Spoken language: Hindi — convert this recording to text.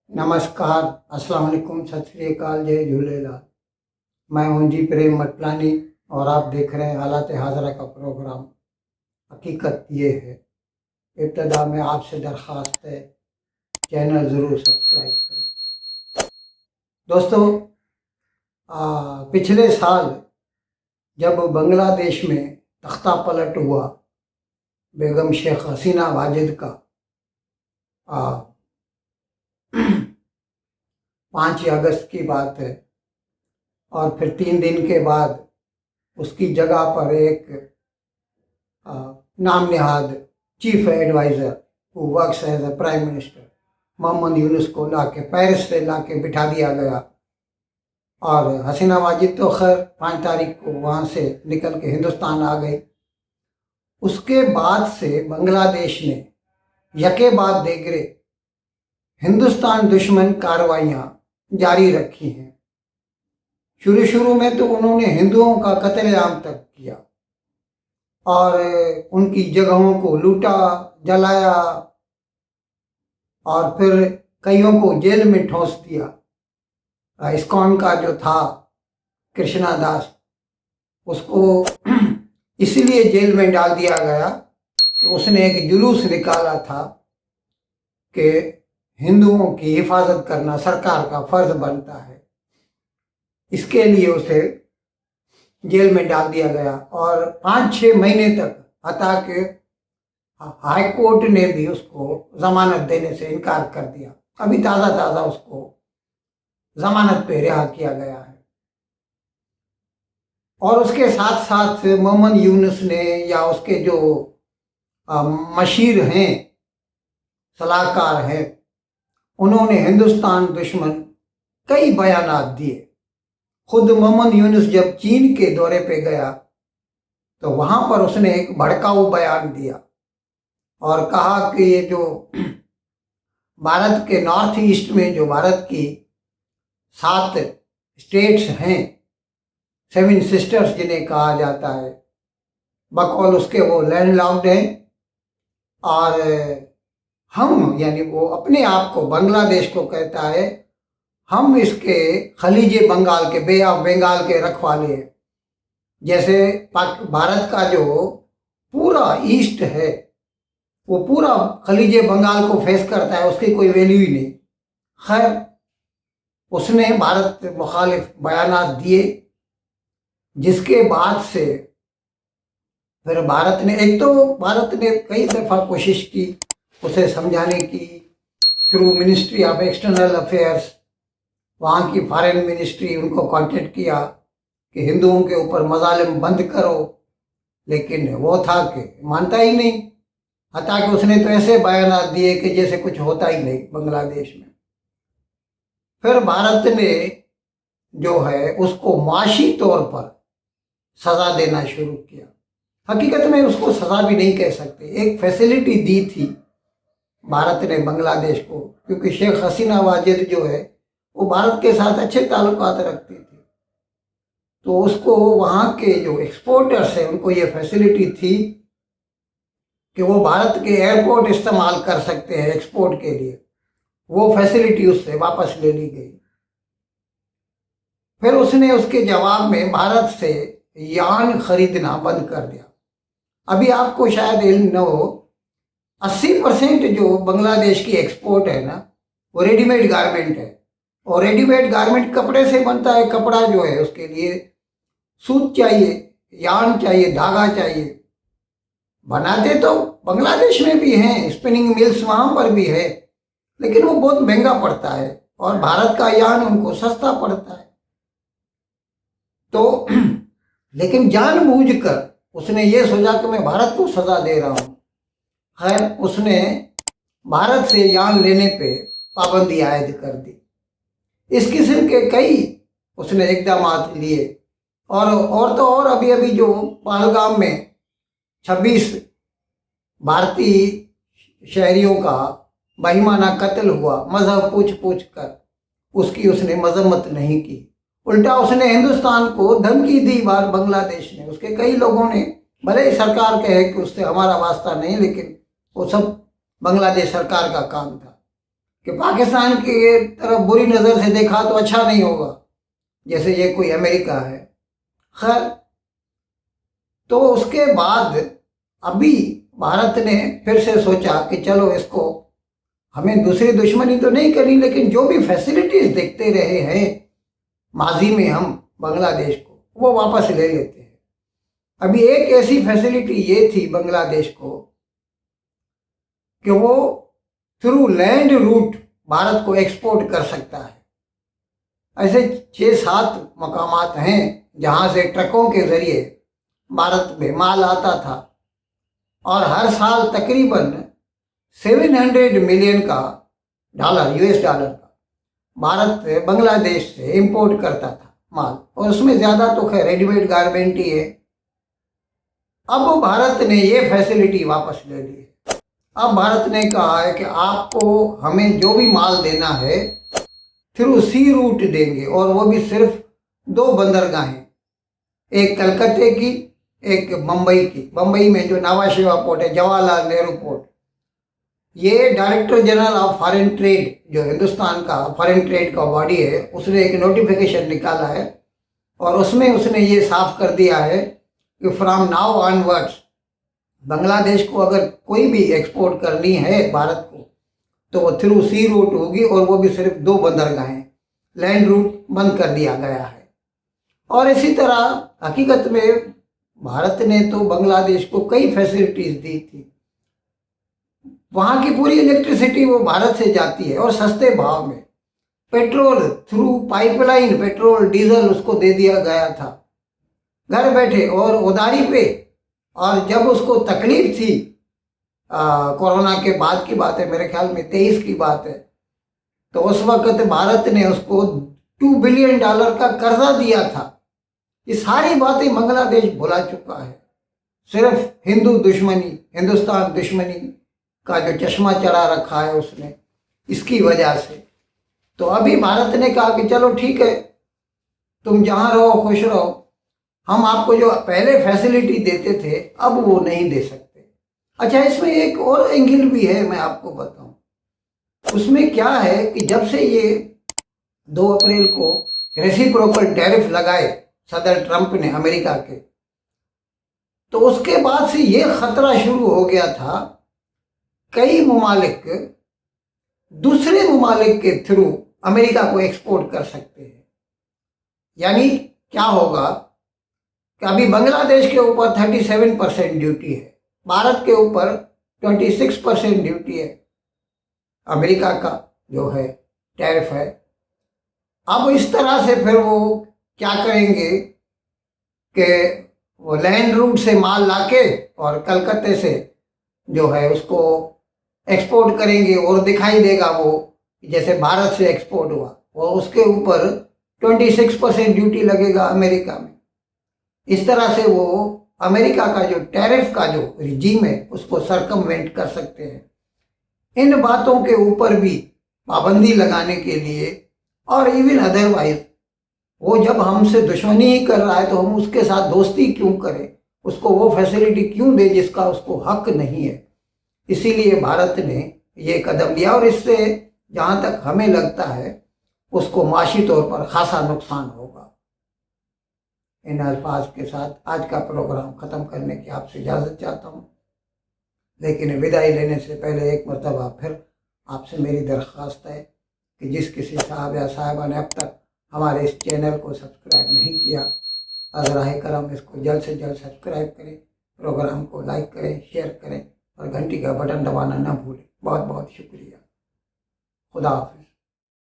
नमस्कार, अस्सलाम वालेकुम, सत श्री अकाल, जय झूलेलाल। मैं हूं जी प्रेम मटलानी और आप देख रहे हैं हालात हाजरा का प्रोग्राम। हकीकत ये है, इब्तदा में आपसे दरख्वास्त है, चैनल ज़रूर सब्सक्राइब करें। दोस्तों, पिछले साल जब बांग्लादेश में तख्ता पलट हुआ, बेगम शेख हसीना वाजिद का 5 अगस्त की बात है, और फिर 3 दिन के बाद उसकी जगह पर एक नाम Nihad chief adviser who works as a prime minister Mohammad Yunus को पेरिस से ला के बिठा दिया गया। और हसीना वाजिद तो खैर 5 तारीख को वहाँ से निकल के हिंदुस्तान आ गई। उसके बाद से बांग्लादेश ने यके बाद देगरे हिंदुस्तान दुश्मन कार्रवाइयाँ जारी रखी हैं। शुरू में तो उन्होंने हिंदुओं का कत्लेआम तक किया और उनकी जगहों को लूटा, जलाया, और फिर कईयों को जेल में ठोंस दिया। इस्कॉन का जो था कृष्णा दास, उसको इसलिए जेल में डाल दिया गया कि उसने एक जुलूस निकाला था कि हिंदुओं की हिफाजत करना सरकार का फर्ज बनता है। इसके लिए उसे जेल में डाल दिया गया और 5-6 महीने तक, हता कि हाई कोर्ट ने भी उसको जमानत देने से इनकार कर दिया। अभी ताज़ा उसको जमानत पे रिहा किया गया है। और उसके साथ साथ मोहम्मद यूनुस ने, या उसके जो मशीर हैं, सलाहकार हैं, उन्होंने हिंदुस्तान दुश्मन कई बयानात दिए। खुद मोहम्मद यूनुस जब चीन के दौरे पे गया तो वहाँ पर उसने एक भड़काऊ बयान दिया और कहा कि ये जो भारत के नॉर्थ ईस्ट में जो भारत की 7 स्टेट्स हैं, 7 सिस्टर्स जिन्हें कहा जाता है, बकौल उसके वो लैंडलॉक्ड हैं। और हम, यानी वो अपने आप को बांग्लादेश को कहता है, हम इसके खलीज बंगाल के, बे ऑफ बंगाल के रखवाले हैं। जैसे भारत का जो पूरा ईस्ट है वो पूरा खलीज बंगाल को फेस करता है, उसकी कोई वैल्यू ही नहीं। खैर, उसने भारत मुखालिफ बयानात दिए, जिसके बाद से फिर भारत ने कई दफ़ा कोशिश की उसे समझाने की, through ministry of external affairs, वहाँ की फॉरेन मिनिस्ट्री, उनको कांटेक्ट किया कि हिंदुओं के ऊपर मजालिम बंद करो, लेकिन वो था कि मानता ही नहीं। हता कि उसने तो ऐसे बयान दिए कि जैसे कुछ होता ही नहीं बांग्लादेश में। फिर भारत ने जो है उसको माशी तौर पर सज़ा देना शुरू किया। हकीकत में उसको सज़ा भी नहीं कह सकते, एक फैसिलिटी दी थी भारत ने बांग्लादेश को, क्योंकि शेख हसीना वाजिद जो है वो भारत के साथ अच्छे ताल्लुकात रखती थी, तो उसको वहाँ के जो एक्सपोर्टर्स हैं उनको ये फैसिलिटी थी कि वो भारत के एयरपोर्ट इस्तेमाल कर सकते हैं एक्सपोर्ट के लिए। वो फैसिलिटी उससे वापस ले ली गई। फिर उसने उसके जवाब में भारत से यान खरीदना बंद कर दिया। अभी आपको शायद इल्म न हो, 80% जो बांग्लादेश की एक्सपोर्ट है ना, वो रेडीमेड गारमेंट है। और रेडीमेड गारमेंट कपड़े से बनता है। कपड़ा जो है उसके लिए सूत चाहिए, यार्न चाहिए, धागा चाहिए। बनाते तो बांग्लादेश में भी हैं, स्पिनिंग मिल्स वहाँ पर भी है, लेकिन वो बहुत महंगा पड़ता है और भारत का यार्न उनको सस्ता पड़ता है। तो लेकिन जानबूझकर उसने ये सोचा कि मैं भारत को सजा दे रहा हूँ। खैर, उसने भारत से यार्न लेने पे पाबंदी आयद कर दी। इस किस्म के कई उसने इकदाम लिए। और तो और, अभी जो पहलगाम में 26 भारतीय शहरियों का बहिमाना कत्ल हुआ मजहब पूछ कर, उसकी उसने मजम्मत नहीं की। उल्टा उसने हिंदुस्तान को धमकी दी। बांग्लादेश ने, उसके कई लोगों ने, भले ही सरकार कहे कि उससे हमारा वास्ता नहीं, लेकिन वो सब बांग्लादेश सरकार का काम था। कि पाकिस्तान की तरफ बुरी नज़र से देखा तो अच्छा नहीं होगा, जैसे ये कोई अमेरिका है। खैर, तो उसके बाद अभी भारत ने फिर से सोचा कि चलो इसको, हमें दूसरी दुश्मनी तो नहीं करनी, लेकिन जो भी फैसिलिटीज देखते रहे हैं माजी में हम बांग्लादेश को, वो वापस ले लेते हैं। अभी एक ऐसी फैसिलिटी ये थी बांग्लादेश को कि वो थ्रू लैंड रूट भारत को एक्सपोर्ट कर सकता है। ऐसे 6-7 मकामात हैं जहां से ट्रकों के जरिए भारत में माल आता था और हर साल तकरीबन 700 मिलियन का डॉलर, यूएस डॉलर का भारत बांग्लादेश से इंपोर्ट करता था माल, और उसमें ज़्यादा तो खैर रेडीमेड गारमेंट ही है। अब भारत ने ये फैसिलिटी वापस ले ली है। अब भारत ने कहा है कि आपको हमें जो भी माल देना है थ्रू सी रूट देंगे, और वो भी सिर्फ 2 बंदरगाहें, एक कलकत्ते की, एक मुंबई की। मुंबई में जो नावा शेवा पोर्ट है, जवाहरलाल नेहरू पोर्ट, ये director general of foreign trade, जो हिंदुस्तान का फॉरेन ट्रेड का बॉडी है, उसने एक नोटिफिकेशन निकाला है और उसमें उसने ये साफ कर दिया है कि फ्रॉम नाउ ऑनवर्ड्स बांग्लादेश को अगर कोई भी एक्सपोर्ट करनी है भारत को तो वो थ्रू सी रूट होगी, और वो भी सिर्फ 2 बंदरगाहें, लैंड रूट बंद कर दिया गया है। और इसी तरह हकीकत में भारत ने तो बांग्लादेश को कई फैसिलिटीज दी थी। वहाँ की पूरी इलेक्ट्रिसिटी वो भारत से जाती है और सस्ते भाव में। Petrol through pipeline, petrol diesel उसको दे दिया गया था घर बैठे और उधारी पे। और जब उसको तकलीफ थी, कोरोना के बाद की बात है, मेरे ख्याल में 23 की बात है, तो उस वक्त भारत ने उसको $2 बिलियन का कर्जा दिया था। ये सारी बातें बांग्लादेश भुला चुका है। सिर्फ हिंदू दुश्मनी, हिंदुस्तान दुश्मनी का जो चश्मा चढ़ा रखा है उसने, इसकी वजह से। तो अभी भारत ने कहा कि चलो ठीक है, तुम जहाँ रहो खुश रहो, हम आपको जो पहले फैसिलिटी देते थे अब वो नहीं दे सकते। अच्छा, इसमें एक और एंगल भी है, मैं आपको बताऊं। उसमें क्या है कि जब से ये 2 अप्रैल को रेसिप्रोकल टैरिफ लगाए सदर ट्रंप ने अमेरिका के, तो उसके बाद से ये खतरा शुरू हो गया था कई ममालिक दूसरे ममालिक के थ्रू अमेरिका को एक्सपोर्ट कर सकते हैं। यानी क्या होगा कि अभी बांग्लादेश के ऊपर 37% ड्यूटी है, भारत के ऊपर 26% ड्यूटी है, अमेरिका का जो है टैरिफ है। अब इस तरह से फिर वो क्या करेंगे कि वो लैंड रूट से माल लाके और कलकत्ते से जो है उसको एक्सपोर्ट करेंगे, और दिखाई देगा वो जैसे भारत से एक्सपोर्ट हुआ, और उसके ऊपर 26% ड्यूटी लगेगा अमेरिका में। इस तरह से वो अमेरिका का जो टैरिफ का जो रिजीम है उसको सरकमवेंट कर सकते हैं। इन बातों के ऊपर भी पाबंदी लगाने के लिए, और इवन अदरवाइज वो जब हमसे दुश्मनी ही कर रहा है तो हम उसके साथ दोस्ती क्यों करें, उसको वो फैसिलिटी क्यों दे जिसका उसको हक नहीं है। इसीलिए भारत ने ये कदम लिया, और इससे जहाँ तक हमें लगता है उसको माशी तौर पर खासा नुकसान होगा। इन अल्फाज के साथ आज का प्रोग्राम ख़त्म करने की आपसे इजाज़त चाहता हूँ, लेकिन विदाई लेने से पहले एक मरतबा फिर आपसे मेरी दरख्वास्त है कि जिस किसी साहब या साहिबा ने अब तक हमारे इस चैनल को सब्सक्राइब नहीं किया, अज़राए करम इसको जल्द से जल्द सब्सक्राइब करें, प्रोग्राम को लाइक करें, शेयर करें और घंटी का बटन दबाना ना भूलें। बहुत बहुत शुक्रिया। खुदा हाफ़िज़।